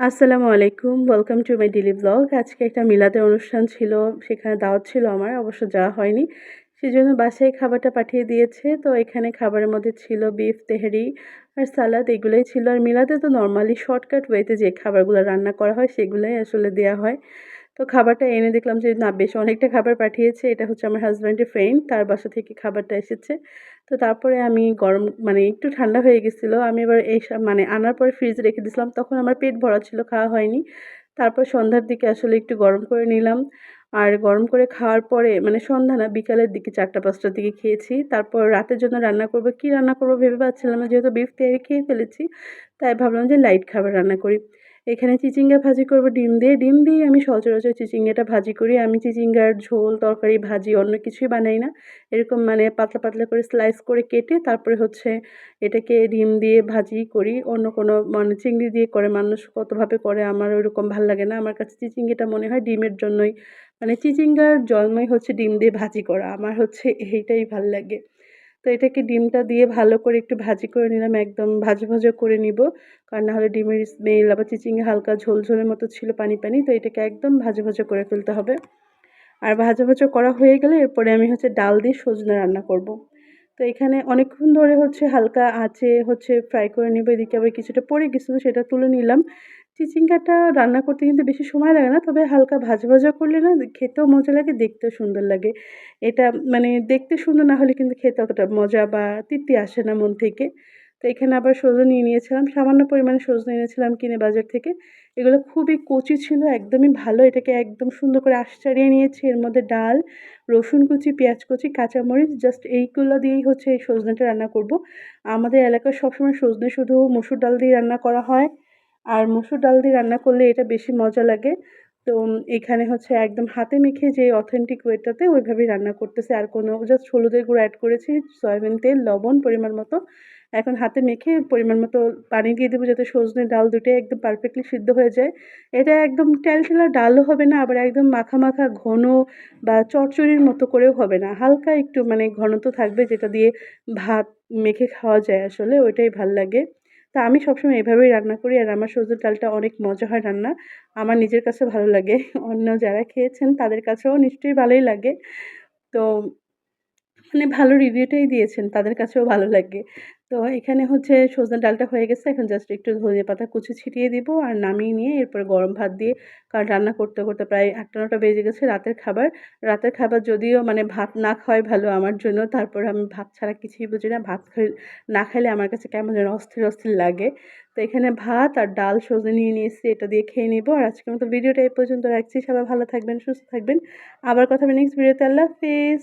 আসসালামু আলাইকুম। Welcome to my daily blog. আজকে একটা মিলাদের অনুষ্ঠান ছিল। সেখানে দাওয়াত ছিল আমার। অবশ্য যাওয়া হয়নি। সেজন্য বাসায় খাবারটা পাঠিয়ে দিয়েছে। তো এখানে খাবারের মধ্যে ছিল বিফ তেহারি আর সালাদ এগুলাই ছিল। আর মিলাদে তো নরমালি শর্টকাট ওয়েতে যে খাবারগুলো রান্না করা হয় সেগুলাই আসলে দেয়া হয়। তো খাবারটা এনে দেখলাম যে না বেশ অনেকটা খাবার পাঠিয়েছে। এটা হচ্ছে আমার হাসব্যান্ডের ফ্রেন্ড। তার বাসা থেকে খাবারটা এসেছে। তো তারপরে আমি গরম মানে একটু ঠান্ডা হয়ে গেছিল। আমি এবার মানে আনার পরে ফ্রিজে রেখে দিয়েছিলাম। তখন আমার পেট ভরা ছিল, খাওয়া হয়নি। তারপর সন্ধ্যার দিকে আসলে একটু গরম করে নিলাম। আর গরম করে খাওয়ার পরে মানে সন্ধ্যা না বিকালের দিকে ৪টা-৫টার দিকে খেয়েছি। তারপর রাতের জন্য রান্না করব। কি রান্না করব ভেবে পাচ্ছিলাম না। যেহেতু বিফ তেহারি খেয়ে ফেলেছি, তাই ভাবলাম যে লাইট খাবার রান্না করি। এখানে চিচিঙ্গা ভাজি করব ডিম দিয়ে। ডিম দিয়ে আমি সচরাচর চিচিঙ্গাটা ভাজি করি। আমি চিচিঙ্গার ঝোল, তরকারি, ভাজি অন্য কিছুই বানাই না। এরকম মানে পাতলা, পাতলা করে স্লাইস করে কেটে তারপরে হচ্ছে এটাকে ডিম দিয়ে ভাজি করি। অন্য কোনো মানে চিংড়ি দিয়ে করে মানুষ কতভাবে করে, আমার ওইরকম ভাল লাগে না। আমার কাছে চিচিঙ্গাটা মনে হয় ডিমের জন্যই, মানে চিচিঙ্গার জন্মই হচ্ছে ডিম দিয়ে ভাজি করা। আমার হচ্ছে এইটাই ভাল লাগে। তো এটাকে ডিমটা দিয়ে ভালো করে একটু ভাজি করে নিলাম, একদম ভাজা, ভাজা করে নিবো। কারণ না হলে ডিমের স্মেল, আবার চিচিঙ্গা হালকা ঝোল, ঝোলের মতো ছিল পানি, পানি। তো এটাকে একদম ভাজা, ভাজা করে ফেলতে হবে। আর ভাজা, ভাজা করা হয়ে গেলে এরপরে আমি হচ্ছে ডাল দিয়ে সজনে রান্না করব। তো এখানে অনেকক্ষণ ধরে হচ্ছে হালকা আঁচে হচ্ছে ফ্রাই করে নিব। এদিকে আবার কিছুটা পড়ে গেছিল, সেটা তুলে নিলাম। চিচিঙ্গাটা রান্না করতে কিন্তু বেশি সময় লাগে না। তবে হালকা ভাজা, ভাজা করলে না খেতেও মজা লাগে, দেখতেও সুন্দর লাগে। এটা মানে দেখতে সুন্দর না হলে কিন্তু খেতে অতটা মজা বা তৃপ্তি আসে না মন থেকে। তো এখানে আবার সজনে নিয়ে নিয়েছিলাম। সামান্য পরিমাণে সজনে এনেছিলাম কিনে বাজার থেকে। এগুলো খুবই কচি ছিল, একদমই ভালো। এটাকে একদম সুন্দর করে ছাড়িয়ে নিয়েছি। এর মধ্যে ডাল, রসুন কুচি, পেঁয়াজ কুচি, কাঁচামরিচ জাস্ট এইগুলো দিয়েই হচ্ছে এই সজনেটা রান্না করব। আমাদের এলাকায় সবসময় সজনে শুধু মসুর ডাল দিয়ে রান্না করা হয়। আর মসুর ডাল দিয়ে রান্না করলে এটা বেশি মজা লাগে। তো এখানে হচ্ছে একদম হাতে মেখে যে অথেন্টিক ওয়েটাতে ওইভাবেই রান্না করতেছি। আর কোনো জাস্ট হলুদের গুঁড়ো এড করেছি, সয়াবিন তেল, লবণ পরিমাণ মতো। এখন হাতে মেখে পরিমাণ মতো পানি দিয়ে দেবো যাতে সজনে ডাল দুটোই একদম পারফেক্টলি সিদ্ধ হয়ে যায়। এটা একদম টেলটেলা ডালও হবে না, আবার একদম মাখা, মাখা ঘন বা চচ্চড়ির মতো করেও হবে না। হালকা একটু মানে ঘনত্ব থাকবে যেটা দিয়ে ভাত মেখে খাওয়া যায় আসলে, ওইটাই ভাল লাগে। তো আমি সবসময় এভাবেই রান্না করি। আর আমার সজনের ডালটা অনেক মজা হয় রান্না। আমার নিজের কাছে ভালো লাগে। অন্য যারা খেয়েছেন তাদের কাছেও নিশ্চয়ই ভালোই লাগে। তো মানে ভালো রিভিউটাই দিয়েছেন, তাদের কাছেও ভালো লাগে। তো এখানে হচ্ছে সজনে ডালটা হয়ে গেছে। এখন জাস্ট একটু ধনিয়াপাতা কুচি ছিটিয়ে দিব আর নামিয়ে নিয়ে এরপরে গরম ভাত দিয়ে, কারণ রান্না করতে, করতে প্রায় ৮টা-৯টা বেজে গেছে রাতের খাবার। রাতের খাবার যদিও মানে ভাত না খাওয়াই ভালো আমার জন্য। তারপরে আমি ভাত ছাড়া কিছুই বুঝি না। ভাত না খাইলে আমার কাছে কেমন যেন অস্থির, অস্থির লাগে। তো এখানে ভাত আর ডাল সজনে নিয়ে নিয়েছি, এটা দিয়ে খেয়ে নিবো। আর আজকের মতো ভিডিওটা এই পর্যন্ত রাখছি। সবাই ভালো থাকবেন, সুস্থ থাকবেন। আবার কথা হবে নেক্সট ভিডিওতে। আল্লাহ হাফেজ।